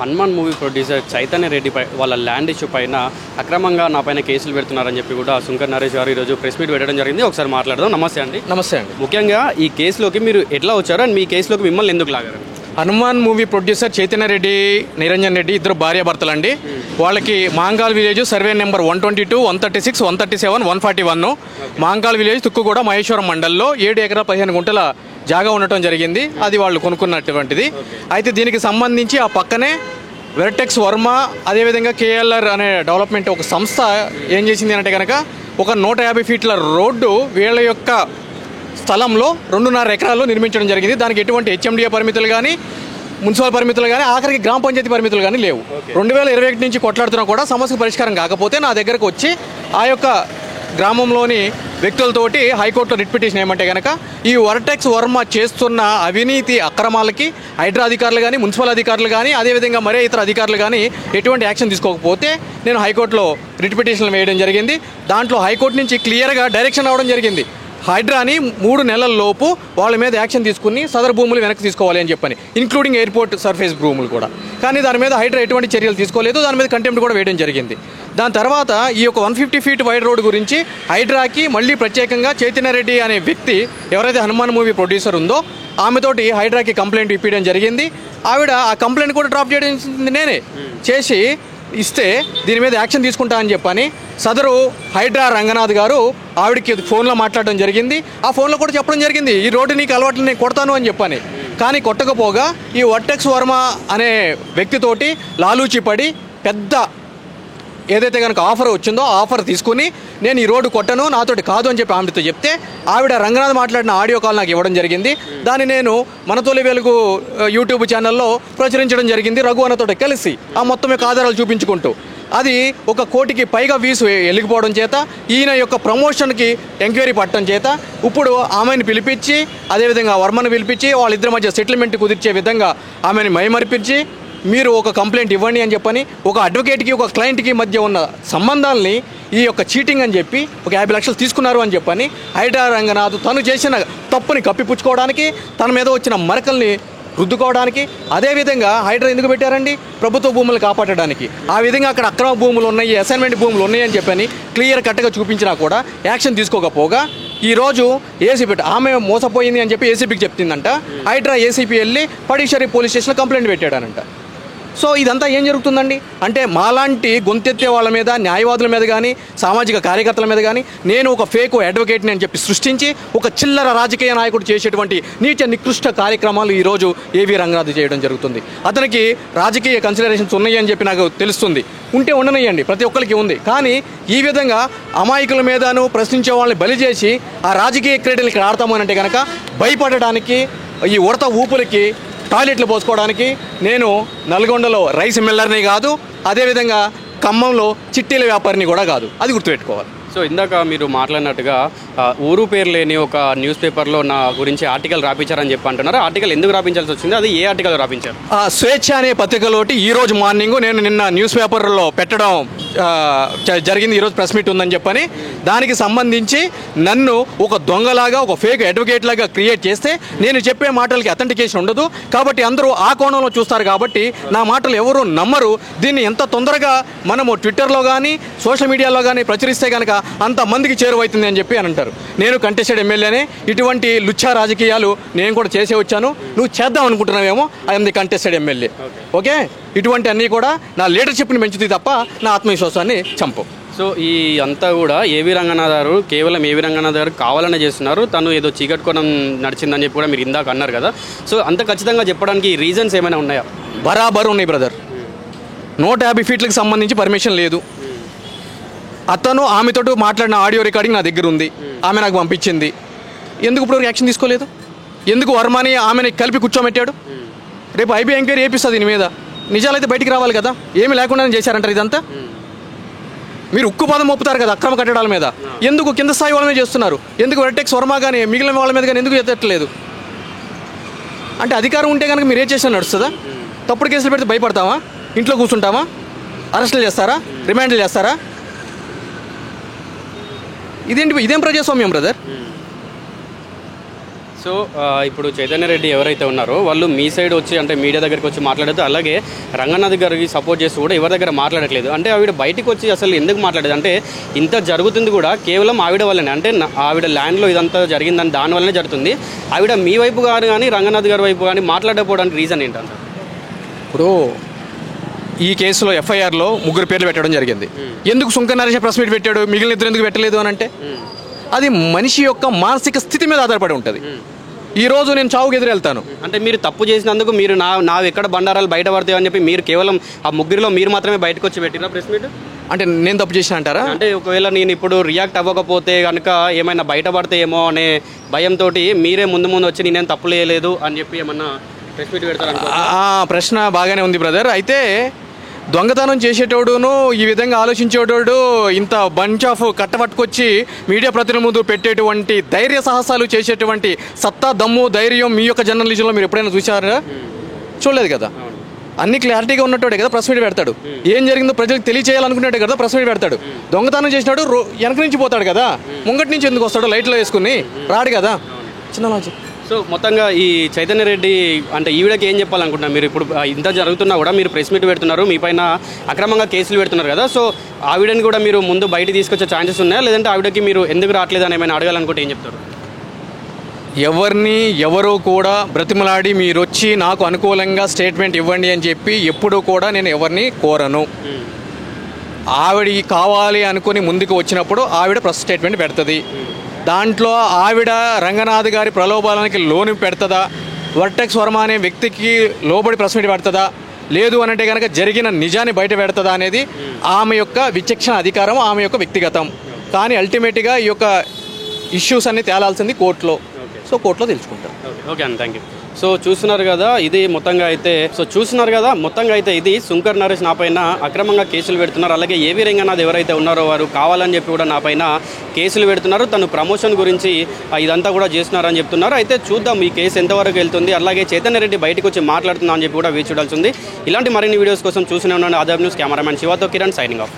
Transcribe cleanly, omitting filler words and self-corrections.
Hanuman movie producer Chaitanya Reddy వాళ్ళ land issue పైన అక్రమంగా నా పైన కేసులు పెడుతున్నారని చెప్పి కూడా శుంకర్ నరేష్ గారు ఈరోజు ప్రెస్ మీట్ పెట్టడం జరిగింది. ఒకసారి మాట్లాడదాం. నమస్తే అండి. నమస్తే అండి. ముఖ్యంగా ఈ కేసులోకి మీరు ఎట్లా వచ్చారు అండ్ మీ కేసులోకి మిమ్మల్ని ఎందుకు లాగారు? హనుమాన్ మూవీ ప్రొడ్యూసర్ చైతన్య రెడ్డి, నిరంజన్ రెడ్డి ఇద్దరు భార్యాభర్తలు అండి. వాళ్ళకి Mangal village survey number 122, 136, 137, 141 Mangal village Tukkuguda Maheshwaram మండల్లో 7 ఎకరాల 15 గుంటల జాగా ఉండటం జరిగింది. అది వాళ్ళు కొనుక్కున్నటువంటిది. అయితే దీనికి సంబంధించి ఆ పక్కనే వెర్టెక్స్ వర్మ, అదేవిధంగా కేఎల్ఆర్ అనే డెవలప్మెంట్ ఒక సంస్థ ఏం చేసింది అంటే కనుక ఒక 150 ఫీట్ల రోడ్డు వీళ్ళ యొక్క స్థలంలో 2.5 ఎకరాల్లో నిర్మించడం జరిగింది. దానికి ఎటువంటి హెచ్ఎండిఏ పరిమితులు కానీ, మున్సిపల్ పరిమితులు కానీ, ఆఖరికి గ్రామ పంచాయతీ పరిమితులు కానీ లేవు. 2021 నుంచి కొట్లాడుతున్నా కూడా సమస్యకు పరిష్కారం కాకపోతే నా దగ్గరకు వచ్చి ఆ యొక్క గ్రామంలోని వ్యక్తులతోటి హైకోర్టులో రిట్ పిటిషన్ ఏమంటే కనుక ఈ వర్టెక్స్ వర్మ చేస్తున్న అవినీతి అక్రమాలకి హైడ్రా అధికారులు కానీ, మున్సిపల్ అధికారులు కానీ, అదేవిధంగా మరే ఇతర అధికారులు కానీ ఎటువంటి యాక్షన్ తీసుకోకపోతే నేను హైకోర్టులో రిట్ పిటిషన్లు వేయడం జరిగింది. దాంట్లో హైకోర్టు నుంచి క్లియర్గా డైరెక్షన్ రావడం జరిగింది. హైడ్రాని 3 నెలల లోపు వాళ్ళ మీద యాక్షన్ తీసుకుని సదరు భూములు వెనక్కి తీసుకోవాలి అని చెప్పని, ఇంక్లూడింగ్ ఎయిర్పోర్ట్ సర్ఫేస్ భూములు కూడా. కానీ దాని మీద హైడ్రా ఎటువంటి చర్యలు తీసుకోలేదు. దాని మీద కంటెంప్ట్ కూడా వేయడం జరిగింది. దాని తర్వాత ఈ యొక్క 150 ఫీట్ వైడ్ రోడ్ గురించి హైడ్రాకి మళ్ళీ ప్రత్యేకంగా చైతన్య రెడ్డి అనే వ్యక్తి ఎవరైతే హనుమాన్ మూవీ ప్రొడ్యూసర్ ఉందో ఆమెతోటి హైడ్రాకి కంప్లైంట్ ఇప్పించడం జరిగింది. ఆవిడ ఆ కంప్లైంట్ కూడా డ్రాప్ చేయడం నేనే చేసి ఇస్తే దీని మీద యాక్షన్ తీసుకుంటా అని చెప్పని సదరు హైడ్రా రంగనాథ్ గారు ఆవిడకి ఫోన్లో మాట్లాడడం జరిగింది. ఆ ఫోన్లో కూడా చెప్పడం జరిగింది, ఈ రోడ్డు నీకు అలవాట్లు నేను కొడతాను అని చెప్పని. కానీ కొట్టకపోగా ఈ వర్టెక్స్ వర్మ అనే వ్యక్తితోటి లాలూచి పడి పెద్ద ఏదైతే కనుక ఆఫర్ వచ్చిందో ఆ ఆఫర్ తీసుకుని నేను ఈ రోడ్డు కొట్టను, నాతోటి కాదు అని చెప్పి ఆవిడతో చెప్తే ఆవిడ రంగనాథ్ మాట్లాడిన ఆడియో కాల్ నాకు ఇవ్వడం జరిగింది. దాన్ని నేను మన తొలి వెలుగు యూట్యూబ్ ఛానల్లో ప్రచురించడం జరిగింది రఘు అన్నతోటి కలిసి, ఆ మొత్తం యొక్క ఆధారాలు చూపించుకుంటూ. అది 1 కోటికి పైగా వ్యూస్ వెళ్ళిపోవడం చేత ఈయన యొక్క ప్రమోషన్కి ఎంక్వైరీ పట్టడం చేత ఇప్పుడు ఆమెను పిలిపించి, అదేవిధంగా వర్మను పిలిపించి వాళ్ళిద్దరి మధ్య సెటిల్మెంట్ కుదిర్చే విధంగా ఆమెను మైమరిపించి మీరు ఒక కంప్లైంట్ ఇవ్వండి అని చెప్పని, ఒక అడ్వకేట్కి ఒక క్లయింట్కి మధ్య ఉన్న సంబంధాలని ఈ యొక్క చీటింగ్ అని చెప్పి ఒక 50 లక్షలు తీసుకున్నారు అని చెప్పని హైడ్రా రంగనాథ్ తను చేసిన తప్పుని కప్పిపుచ్చుకోవడానికి, తన మీద వచ్చిన మరకల్ని రుద్దుకోవడానికి, అదేవిధంగా హైడ్రా ఎందుకు పెట్టారండి? ప్రభుత్వ భూములు కాపాడడానికి. ఆ విధంగా అక్కడ అక్రమ భూములు ఉన్నాయి, అసైన్మెంట్ భూములు ఉన్నాయి అని చెప్పని క్లియర్ కట్గా చూపించినా కూడా యాక్షన్ తీసుకోకపోగా ఈరోజు ఏసీపీ ఆమె మోసపోయింది అని చెప్పి ఏసీపీకి చెప్తుందంట. హైడ్రా ఏసీపీ వెళ్ళి పడిషరి పోలీస్ స్టేషన్లో కంప్లైంట్ పెట్టాడనంట. సో ఇదంతా ఏం జరుగుతుందండి అంటే మాలాంటి గొంతెత్తే వాళ్ళ మీద, న్యాయవాదుల మీద కానీ, సామాజిక కార్యకర్తల మీద కానీ నేను ఒక ఫేక్ అడ్వకేట్ని అని చెప్పి సృష్టించి ఒక చిల్లర రాజకీయ నాయకుడు చేసేటువంటి నీచ నికృష్ట కార్యక్రమాలు ఈరోజు ఏవి రంగనాథ్ చేయడం జరుగుతుంది. అతనికి రాజకీయ కన్సిడరేషన్స్ ఉన్నాయి అని చెప్పి నాకు తెలుస్తుంది. ఉంటే ఉండనియండి, ప్రతి ఒక్కరికి ఉంది. కానీ ఈ విధంగా అమాయకుల మీదను ప్రశ్నించే వాళ్ళని బలి చేసి ఆ రాజకీయ క్రీడలు ఇక్కడ ఆడతామని అంటే కనుక భయపడడానికి, ఈ ఉడత ఊపులకి టాయిలెట్లు పోసుకోవడానికి నేను నల్గొండలో రైస్ మిల్లర్ని కాదు, అదేవిధంగా ఖమ్మంలో చిట్టీల వ్యాపారిని కూడా కాదు. అది గుర్తుపెట్టుకోవాలి. సో ఇందాక మీరు మాట్లాడినట్టుగా ఊరు పేరు లేని ఒక న్యూస్ పేపర్లో నా గురించి ఆర్టికల్ రాపించారని చెప్పి అంటున్నారు. ఆర్టికల్ ఎందుకు రాపించాల్సి వచ్చింది? అది ఏ ఆర్టికల్ రాపించారు? స్వేచ్ఛ అనే పత్రికలోటి ఈరోజు మార్నింగ్ నేను నిన్న న్యూస్ పేపర్లో పెట్టడం జరిగింది. ఈరోజు ప్రెస్ మీట్ ఉందని చెప్పని దానికి సంబంధించి నన్ను ఒక దొంగలాగా, ఒక ఫేక్ అడ్వకేట్ లాగా క్రియేట్ చేస్తే నేను చెప్పే మాటలకి అథెంటికేషన్ ఉండదు. కాబట్టి అందరూ ఆ కోణంలో చూస్తారు. కాబట్టి నా మాటలు ఎవరు నమ్మరు. దీన్ని ఎంత తొందరగా మనము ట్విట్టర్లో కానీ, సోషల్ మీడియాలో కానీ ప్రచురిస్తే కనుక అంతమందికి చేరువైతుంది అని చెప్పి అని అంటారు. నేను కంటెస్టెడ్ ఎమ్మెల్యేనే. ఇటువంటి లుచ్చా రాజకీయాలు నేను కూడా చేసే వచ్చాను. నువ్వు చేద్దాం అనుకుంటున్నావేమో, I'm the contested MLA. Okay, ఇటువంటి అన్నీ కూడా నా లీడర్షిప్ని పెంచుతుంది తప్ప నా ఆత్మవిశ్వాసాన్ని చంపు. సో ఈ అంతా కూడా ఏవి రంగనాథ్ గారు కేవలం ఏవి రంగనాథ్ గారు కావాలనే చేస్తున్నారు. తను ఏదో చీకట్టుకోవడం నడిచిందని చెప్పి కూడా మీరు ఇందాక అన్నారు కదా. సో అంత ఖచ్చితంగా చెప్పడానికి రీజన్స్ ఏమైనా ఉన్నాయా? బరాబర్ ఉన్నాయి బ్రదర్. 150 ఫీట్లకు సంబంధించి పర్మిషన్ లేదు. అతను ఆమెతో మాట్లాడిన ఆడియో రికార్డింగ్ నా దగ్గర ఉంది. ఆమె నాకు పంపించింది. ఎందుకు ఇప్పుడు యాక్షన్ తీసుకోలేదు? ఎందుకు వర్మని ఆమెని కలిపి కూర్చోబెట్టాడు? రేపు ఐబీ ఎంక్వైరీ చేపిస్తుంది దీని మీద. నిజాలైతే బయటికి రావాలి కదా. ఏమి లేకుండానే చేశారంటారు ఇదంతా. మీరు ఉక్కు పదం మోపుతారు కదా అక్రమ కట్టడాల మీద. ఎందుకు కింద స్థాయి వాళ్ళ మీద చేస్తున్నారు? ఎందుకు వెర్టెక్స్ వర్మ కానీ మిగిలిన వాళ్ళ మీద కానీ ఎందుకు ఎత్తట్లేదు? అంటే అధికారం ఉంటే కనుక మీరు ఏం చేసినా నడుస్తుందా? తప్పుడు కేసులు పెడితే భయపడతామా? ఇంట్లో కూర్చుంటామా? అరెస్టులు చేస్తారా? రిమాండ్లు చేస్తారా? ఇదేం ప్రజాస్వామ్యం బ్రదర్? సో ఇప్పుడు చైతన్య రెడ్డి ఎవరైతే ఉన్నారో వాళ్ళు మీ సైడ్ వచ్చి అంటే మీడియా దగ్గరికి వచ్చి మాట్లాడదు, అలాగే రంగనాథ్ గారికి సపోర్ట్ చేస్తూ కూడా ఎవరి దగ్గర మాట్లాడట్లేదు. అంటే ఆవిడ బయటికి వచ్చి అసలు ఎందుకు మాట్లాడేది అంటే ఇంత జరుగుతుంది కూడా కేవలం ఆవిడ వల్లనే, అంటే ఆవిడ ల్యాండ్లో ఇదంతా జరిగిందని దానివల్లనే జరుగుతుంది. ఆవిడ మీ వైపు కానీ రంగనాథ్ గారి వైపు కానీ మాట్లాడకపోవడానికి రీజన్ ఏంటంటే ఇప్పుడు ఈ కేసులో ఎఫ్ఐఆర్లో 3 పేర్లు పెట్టడం జరిగింది. ఎందుకు సుంకర నరేష్ ప్రెస్ మీట్ పెట్టాడు, మిగిలిన 2 ఎందుకు పెట్టలేదు అని అంటే అది మనిషి యొక్క మానసిక స్థితి మీద ఆధారపడి ఉంటుంది. ఈ రోజు నేను చావుకు ఎదురెళ్తాను అంటే మీరు తప్పు చేసినందుకు మీరు నావి ఎక్కడ బండారాలు బయట పడతాయి అని చెప్పి మీరు కేవలం ఆ 3లో మీరు మాత్రమే బయటకు వచ్చి పెట్టినా ప్రెస్ మీట్? అంటే నేను తప్పు చేసిన అంటారా? అంటే ఒకవేళ నేను ఇప్పుడు రియాక్ట్ అవ్వకపోతే కనుక ఏమైనా బయటపడతాయేమో అనే భయంతో మీరే ముందు వచ్చి నేనేం తప్పు చేయలేదు అని చెప్పి ఏమన్నా ప్రెస్ మీట్ పెడతారు? ఆ ప్రశ్న బాగానే ఉంది బ్రదర్. అయితే దొంగతనం చేసేటోడును ఈ విధంగా ఆలోచించేటోడు ఇంత బంచ్ ఆఫ్ కట్టబట్టుకొచ్చి మీడియా ప్రతినిధుల ముందు పెట్టేటువంటి ధైర్య సాహసాలు చేసేటువంటి సత్తా, దమ్ము, ధైర్యం మీ యొక్క జర్నలిజంలో మీరు ఎప్పుడైనా చూసారా? చూడలేదు కదా. అన్ని క్లారిటీగా ఉన్నట్టే కదా ప్రెస్ మీట్ పెడతాడు. ఏం జరిగిందో ప్రజలకు తెలియచేయాలనుకున్నట్టే కదా ప్రెస్ మీట్ పెడతాడు. దొంగతనం చేసినాడు వెనక నుంచి పోతాడు కదా, ముంగటి నుంచి ఎందుకు వస్తాడు లైట్లో వేసుకుని? రాడు కదా. చిన్న లాజిక్. సో మొత్తంగా ఈ చైతన్య రెడ్డి అంటే ఈవిడకి ఏం చెప్పాలనుకుంటున్నారు మీరు? ఇప్పుడు ఇంత జరుగుతున్నా కూడా మీరు ప్రెస్ మీట్ పెడుతున్నారు, మీ పైన అక్రమంగా కేసులు పెడుతున్నారు కదా, సో ఆవిడని కూడా మీరు ముందు బయట తీసుకొచ్చే ఛాన్సెస్ ఉన్నాయా, లేదంటే ఆవిడకి మీరు ఎందుకు రావట్లేదు అని ఏమైనా అడగాలనుకుంటే ఏం చెప్తారు? ఎవరు కూడా బ్రతిమలాడి మీరు వచ్చి నాకు అనుకూలంగా స్టేట్మెంట్ ఇవ్వండి అని చెప్పి ఎప్పుడూ కూడా నేను ఎవరిని కోరను. ఆవిడ కావాలి అనుకుని ముందుకు వచ్చినప్పుడు ఆవిడ ప్రెస్ స్టేట్మెంట్ పెడుతుంది. దాంట్లో ఆవిడ రంగనాథ్ గారి ప్రలోభాలకి లోను పెడుతుందా, వర్టెక్స్ వర్మ అనే వ్యక్తికి లోబడి ప్రెస్ మీట్ పెడుతుందా, లేదు అనంటే కనుక జరిగిన నిజాన్ని బయట పెడుతుందా అనేది ఆమె యొక్క విచక్షణ అధికారం, ఆమె యొక్క వ్యక్తిగతం. కానీ అల్టిమేట్గా ఈ యొక్క ఇష్యూస్ అన్ని తేలాల్సింది కోర్టులో. సో కోర్టులో తెలుసుకుంటాం. ఓకే అండి, థ్యాంక్ యూ. సో చూస్తున్నారు కదా ఇది మొత్తంగా అయితే ఇది సుంకర్ నరేష్ నాపైన అక్రమంగా కేసులు పెడుతున్నారు. అలాగే ఏవి రంగనాథ్ ఎవరైతే ఉన్నారో వారు కావాలని చెప్పి కూడా నాపైన కేసులు పెడుతున్నారు. తను ప్రమోషన్ గురించి ఇదంతా కూడా చేస్తున్నారని చెప్తున్నారు. అయితే చూద్దాం ఈ కేసు ఎంతవరకు వెళ్తుంది. అలాగే చైతన్య రెడ్డి బయటకు వచ్చి మాట్లాడుతున్నా అని చెప్పి కూడా వేచి చూడాల్సి ఉంది. ఇలాంటి మరిన్ని వీడియోస్ కోసం చూస్తూనే ఉన్నాను. ఆదాబ్ న్యూస్ కెమెరామ్యాన్ శివతో కిరణ్ సైనింగ్ ఆఫ్.